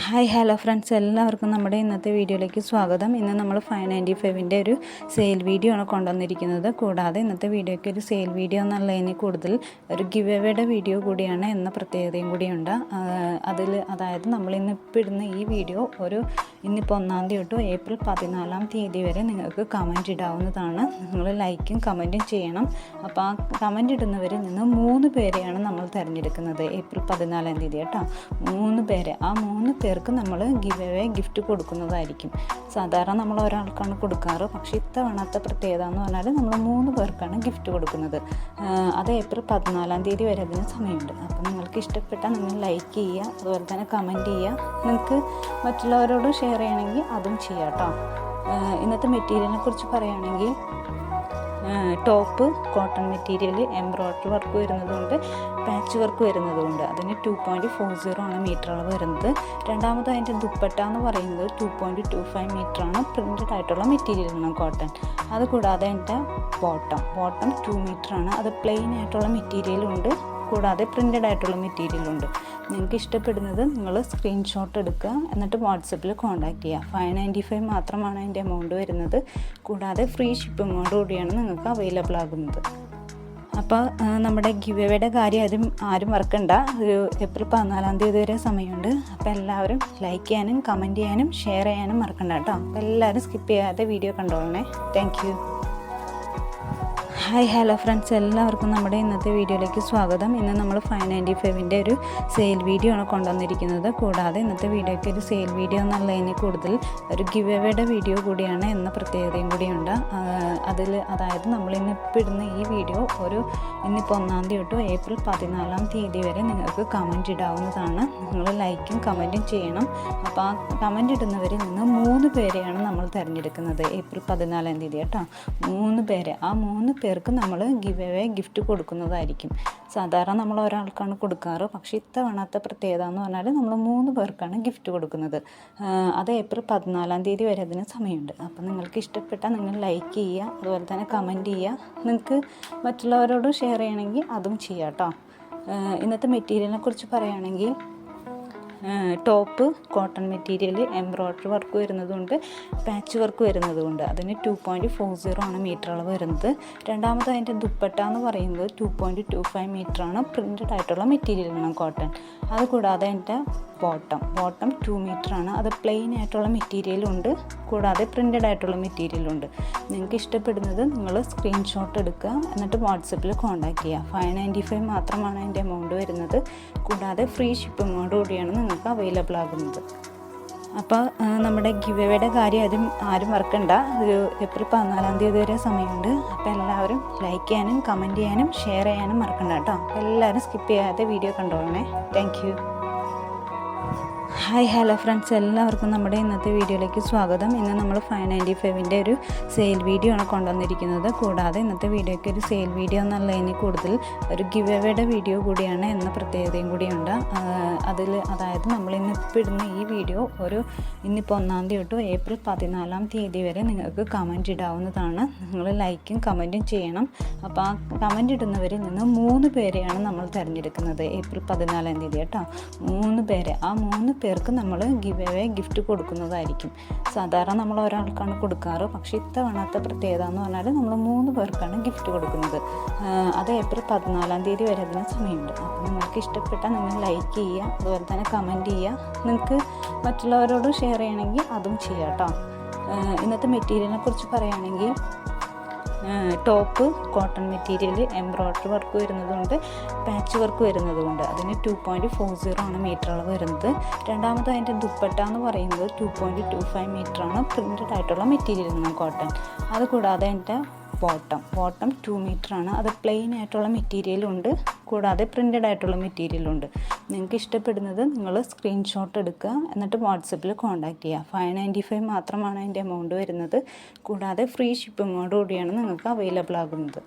Hi hello friends, എല്ലാവർക്കും നമ്മുടെ ഇന്നത്തെ വീഡിയോയിലേക്ക് സ്വാഗതം. ഇന്ന് നമ്മൾ 595-ൻ്റെ ഒരു സെയിൽ വീഡിയോ ആണ് കൊണ്ടുവന്നിരിക്കുന്നത്. കൂടാതെ ഇന്നത്തെ വീഡിയോയ്ക്ക് ഒരു സെയിൽ വീഡിയോ എന്നുള്ളതിന് കൂടുതൽ ഒരു ഗിവ് എവേയുടെ വീഡിയോ കൂടിയാണ് എന്ന പ്രത്യേകതയും കൂടിയുണ്ട്. അതായത് നമ്മൾ ഇന്നിപ്പോൾ ഇടുന്ന ഈ വീഡിയോ ഇന്നിപ്പോൾ 1-ാം തീയതി തൊട്ട് ഏപ്രിൽ 14-ാം തീയതി വരെ നിങ്ങൾക്ക് കമൻറ്റ് ഇടാവുന്നതാണ്. നിങ്ങൾ ലൈക്കും കമൻറ്റും ചെയ്യണം. അപ്പോൾ ആ കമൻറ്റ് ഇടുന്നവരിൽ നിന്ന് 3 പേരെയാണ് നമ്മൾ തിരഞ്ഞെടുക്കുന്നത്. ഏപ്രിൽ 14-ാം തീയതി കേട്ടോ, 3 പേരെ. ആ 3 പേർക്ക് നമ്മൾ ഗിഫ്റ്റ് കൊടുക്കുന്നതായിരിക്കും. സാധാരണ നമ്മൾ ഒരാൾക്കാണ് കൊടുക്കാറ്, പക്ഷേ ഇത്തവണത്തെ പ്രത്യേകത എന്ന് പറഞ്ഞാൽ നമ്മൾ 3 പേർക്കാണ് ഗിഫ്റ്റ് കൊടുക്കുന്നത്. അത് ഏപ്രിൽ 14-ാം തീയതി വരെ അതിന് സമയമുണ്ട്. അപ്പോൾ നിങ്ങൾക്ക് ഇഷ്ടപ്പെട്ടാൽ നിങ്ങൾ ലൈക്ക് ചെയ്യുക, അതുപോലെ തന്നെ കമൻറ്റ് ചെയ്യുക. നിങ്ങൾക്ക് മറ്റുള്ളവരോട് ഷെയർ ചെയ്യണമെങ്കിൽ അതും ചെയ്യാം കേട്ടോ. ഇന്നത്തെ മെറ്റീരിയലിനെ കുറിച്ച് പറയുകയാണെങ്കിൽ top cotton material, embroidery work വരുന്നതുകൊണ്ട് പാച്ച് വർക്ക് വരുന്നതുകൊണ്ട് അതിന് 2.40 ആണ് മീറ്റർ അളവ് വരുന്നത്. രണ്ടാമത് അതിൻ്റെ ദുപ്പട്ട എന്ന് പറയുന്നത് 2.25 മീറ്ററാണ്. പ്രിൻറ്റഡ് ആയിട്ടുള്ള മെറ്റീരിയലാണ് കോട്ടൺ. അതുകൂടാതെ അതിൻ്റെ ബോട്ടം 2 മീറ്ററാണ്. അത് പ്ലെയിൻ ആയിട്ടുള്ള മെറ്റീരിയലുണ്ട്, കൂടാതെ പ്രിൻറ്റഡ് ആയിട്ടുള്ള മെറ്റീരിയലുണ്ട്. നിങ്ങൾക്ക് ഇഷ്ടപ്പെടുന്നത് നിങ്ങൾ സ്ക്രീൻഷോട്ട് എടുക്കുക, എന്നിട്ട് വാട്സപ്പിൽ കോൺടാക്റ്റ് ചെയ്യുക. 595 മാത്രമാണ് അതിൻ്റെ എമൗണ്ട് വരുന്നത്. കൂടാതെ ഫ്രീ ഷിപ്പിങ്ങോട് കൂടിയാണ് നിങ്ങൾക്ക് അവൈലബിൾ ആകുന്നത്. അപ്പോൾ നമ്മുടെ ഗിവ് എവേയുടെ കാര്യം ആരും മറക്കണ്ട. ഒരു ഏപ്രിൽ 14-ാം തീയതി വരെ സമയമുണ്ട്. അപ്പോൾ എല്ലാവരും ലൈക്ക് ചെയ്യാനും കമൻറ്റ് ചെയ്യാനും ഷെയർ ചെയ്യാനും മറക്കണ്ട കേട്ടോ. അപ്പോൾ എല്ലാവരും സ്കിപ്പ് ചെയ്യാതെ വീഡിയോ കണ്ടോളണേ. Thank you. Hi hello friends, എല്ലാവർക്കും നമ്മുടെ ഇന്നത്തെ വീഡിയോയിലേക്ക് സ്വാഗതം. ഇന്ന് നമ്മൾ 595-ൻ്റെ ഒരു സെയിൽ വീഡിയോ ആണ് കൊണ്ടുവന്നിരിക്കുന്നത്. കൂടാതെ ഇന്നത്തെ വീഡിയോയ്ക്ക് ഒരു സെയിൽ വീഡിയോ എന്നുള്ളതിന് കൂടുതൽ ഒരു ഗിവ് എവേയുടെ വീഡിയോ കൂടിയാണ് എന്ന പ്രത്യേകതയും കൂടിയുണ്ട്. അതായത് നമ്മൾ ഇന്നിപ്പോൾ ഇടുന്ന ഈ വീഡിയോ ഇന്നിപ്പോൾ 1-ാം തീയതി തൊട്ട് ഏപ്രിൽ 14-ാം തീയതി വരെ നിങ്ങൾക്ക് കമൻറ്റ് ഇടാവുന്നതാണ്. നിങ്ങൾ ലൈക്കും കമൻറ്റും ചെയ്യണം. അപ്പോൾ ആ കമൻറ്റ് ഇടുന്നവരിൽ നിന്ന് 3 പേരെയാണ് നമ്മൾ തിരഞ്ഞെടുക്കുന്നത്. ഏപ്രിൽ 14-ാം തീയതി കേട്ടോ, 3 പേരെ. ആ 3 പേർക്ക് നമ്മൾ ഗിഫ്റ്റ് കൊടുക്കുന്നതായിരിക്കും. സാധാരണ നമ്മൾ ഒരാൾക്കാണ് കൊടുക്കാറ്, പക്ഷേ ഇത്തവണത്തെ പ്രത്യേകത എന്ന് പറഞ്ഞാൽ നമ്മൾ 3 പേർക്കാണ് ഗിഫ്റ്റ് കൊടുക്കുന്നത്. അത് ഏപ്രിൽ 14-ാം തീയതി വരെ അതിന് സമയമുണ്ട്. അപ്പോൾ നിങ്ങൾക്ക് ഇഷ്ടപ്പെട്ടാൽ നിങ്ങൾ ലൈക്ക് ചെയ്യുക, അതുപോലെ തന്നെ കമൻറ്റ് ചെയ്യുക. നിങ്ങൾക്ക് മറ്റുള്ളവരോട് ഷെയർ ചെയ്യണമെങ്കിൽ അതും ചെയ്യാം കേട്ടോ. ഇന്നത്തെ മെറ്റീരിയലിനെ കുറിച്ച് പറയുകയാണെങ്കിൽ top cotton material, embroidery work വരുന്നതുകൊണ്ട് പാച്ച് വർക്ക് വരുന്നതുകൊണ്ട് അതിന് 2.40 ആണ് മീറ്റർ അളവ് വരുന്നത്. രണ്ടാമത് അതിൻ്റെ ദുപ്പട്ട എന്ന് പറയുന്നത് 2.25 മീറ്ററാണ്. പ്രിൻറ്റഡ് ആയിട്ടുള്ള മെറ്റീരിയലാണ് കോട്ടൺ. അതുകൂടാതെ അതിൻ്റെ ബോട്ടം 2 മീറ്ററാണ്. അത് പ്ലെയിൻ ആയിട്ടുള്ള മെറ്റീരിയലുണ്ട്, കൂടാതെ പ്രിൻറ്റഡ് ആയിട്ടുള്ള മെറ്റീരിയലുണ്ട്. നിങ്ങൾക്ക് ഇഷ്ടപ്പെടുന്നത് നിങ്ങൾ സ്ക്രീൻഷോട്ട് എടുക്കുക, എന്നിട്ട് വാട്സപ്പിൽ കോൺടാക്റ്റ് ചെയ്യുക. 595 മാത്രമാണ് അതിൻ്റെ എമൗണ്ട് വരുന്നത്. കൂടാതെ ഫ്രീ ഷിപ്പിങ്ങോട് കൂടിയാണ് നിങ്ങൾക്ക് അവൈലബിൾ ആകുന്നത്. അപ്പോൾ നമ്മുടെ ഗിവ് എവേയുടെ കാര്യം ആരും മറക്കണ്ട. ഒരു ഏപ്രിൽ 14-ാം തീയതി വരെ സമയമുണ്ട്. അപ്പോൾ എല്ലാവരും ലൈക്ക് ചെയ്യാനും കമൻറ്റ് ചെയ്യാനും ഷെയർ ചെയ്യാനും മറക്കണ്ട കേട്ടോ. അപ്പോൾ എല്ലാവരും സ്കിപ്പ് ചെയ്യാതെ വീഡിയോ കണ്ടോളണേ. Thank you. Hi hello friends, എല്ലാവർക്കും നമ്മുടെ ഇന്നത്തെ വീഡിയോയിലേക്ക് സ്വാഗതം. ഇന്ന് നമ്മൾ 595-ൻ്റെ ഒരു സെയിൽ വീഡിയോ ആണ് കൊണ്ടുവന്നിരിക്കുന്നത്. കൂടാതെ ഇന്നത്തെ വീഡിയോയ്ക്ക് ഒരു സെയിൽ വീഡിയോ എന്നുള്ളതിന് കൂടുതൽ ഒരു ഗിവ് എവേയുടെ വീഡിയോ കൂടിയാണ് എന്ന പ്രത്യേകതയും കൂടിയുണ്ട്. അതായത് നമ്മൾ ഇന്നിപ്പോൾ ഇടുന്ന ഈ വീഡിയോ ഇന്നിപ്പോൾ 1-ാം തീയതി തൊട്ട് ഏപ്രിൽ 14-ാം തീയതി വരെ നിങ്ങൾക്ക് കമൻറ്റ് ഇടാവുന്നതാണ്. നിങ്ങൾ ലൈക്കും കമൻറ്റും ചെയ്യണം. അപ്പോൾ ആ കമൻറ്റ് ഇടുന്നവരിൽ നിന്ന് 3 പേരെയാണ് നമ്മൾ തിരഞ്ഞെടുക്കുന്നത്. ഏപ്രിൽ 14-ാം തീയതി കേട്ടോ, 3 പേരെ. ആ 3 പേർക്ക് നമ്മൾ ഗിഫ്റ്റ് കൊടുക്കുന്നതായിരിക്കും. സാധാരണ നമ്മൾ ഒരാൾക്കാണ് കൊടുക്കാറ്, പക്ഷേ ഇത്തവണത്തെ പ്രത്യേകത എന്ന് പറഞ്ഞാൽ നമ്മൾ 3 പേർക്കാണ് ഗിഫ്റ്റ് കൊടുക്കുന്നത്. അത് ഏപ്രിൽ 14-ാം തീയതി വരെ അതിന് സമയമുണ്ട്. അപ്പോൾ നിങ്ങൾക്ക് ഇഷ്ടപ്പെട്ടാൽ നിങ്ങൾ ലൈക്ക് ചെയ്യുക, അതുപോലെ തന്നെ കമൻറ്റ് ചെയ്യുക. നിങ്ങൾക്ക് മറ്റുള്ളവരോട് ഷെയർ ചെയ്യണമെങ്കിൽ അതും ചെയ്യാം കേട്ടോ. ഇന്നത്തെ മെറ്റീരിയലിനെ കുറിച്ച് പറയുകയാണെങ്കിൽ top cotton material, embroidery work വരുന്നതുകൊണ്ട് പാച്ച് വർക്ക് വരുന്നതുകൊണ്ട് അതിന് 2.40 ആണ് മീറ്റർ അളവ് വരുന്നത്. രണ്ടാമത് അതിൻ്റെ ദുപ്പട്ട എന്ന് പറയുന്നത് 2.25 മീറ്ററാണ്. പ്രിൻറ്റഡ് ആയിട്ടുള്ള മെറ്റീരിയലാണ് കോട്ടൺ. അതുകൂടാതെ അതിൻ്റെ ബോട്ടം 2 മീറ്ററാണ്. അത് പ്ലെയിൻ ആയിട്ടുള്ള മെറ്റീരിയലുണ്ട്, കൂടാതെ പ്രിൻറ്റഡ് ആയിട്ടുള്ള മെറ്റീരിയലുണ്ട്. നിങ്ങൾക്ക് ഇഷ്ടപ്പെടുന്നത് നിങ്ങൾ സ്ക്രീൻഷോട്ട് എടുക്കുക, എന്നിട്ട് വാട്സപ്പിൽ കോൺടാക്റ്റ് ചെയ്യുക. 595 മാത്രമാണ് അതിൻ്റെ എമൗണ്ട് വരുന്നത്. കൂടാതെ ഫ്രീ ഷിപ്പിങ്ങോട് കൂടിയാണ് നിങ്ങൾക്ക് അവൈലബിൾ ആകുന്നത്.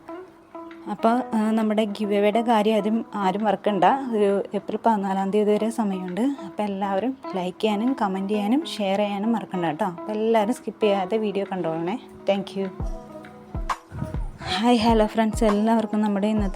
അപ്പോൾ നമ്മുടെ ഗിവ് എവേയുടെ കാര്യം ആരും മറക്കണ്ട. ഒരു ഏപ്രിൽ 14-ാം തീയതി വരെ സമയമുണ്ട്. അപ്പോൾ എല്ലാവരും ലൈക്ക് ചെയ്യാനും കമൻറ്റ് ചെയ്യാനും ഷെയർ ചെയ്യാനും മറക്കണ്ട കേട്ടോ. അപ്പോൾ എല്ലാവരും സ്കിപ്പ് ചെയ്യാതെ വീഡിയോ കണ്ടോളണേ. Thank you. Hi hello friends, എല്ലാവർക്കും നമ്മുടെ ഇന്നത്തെ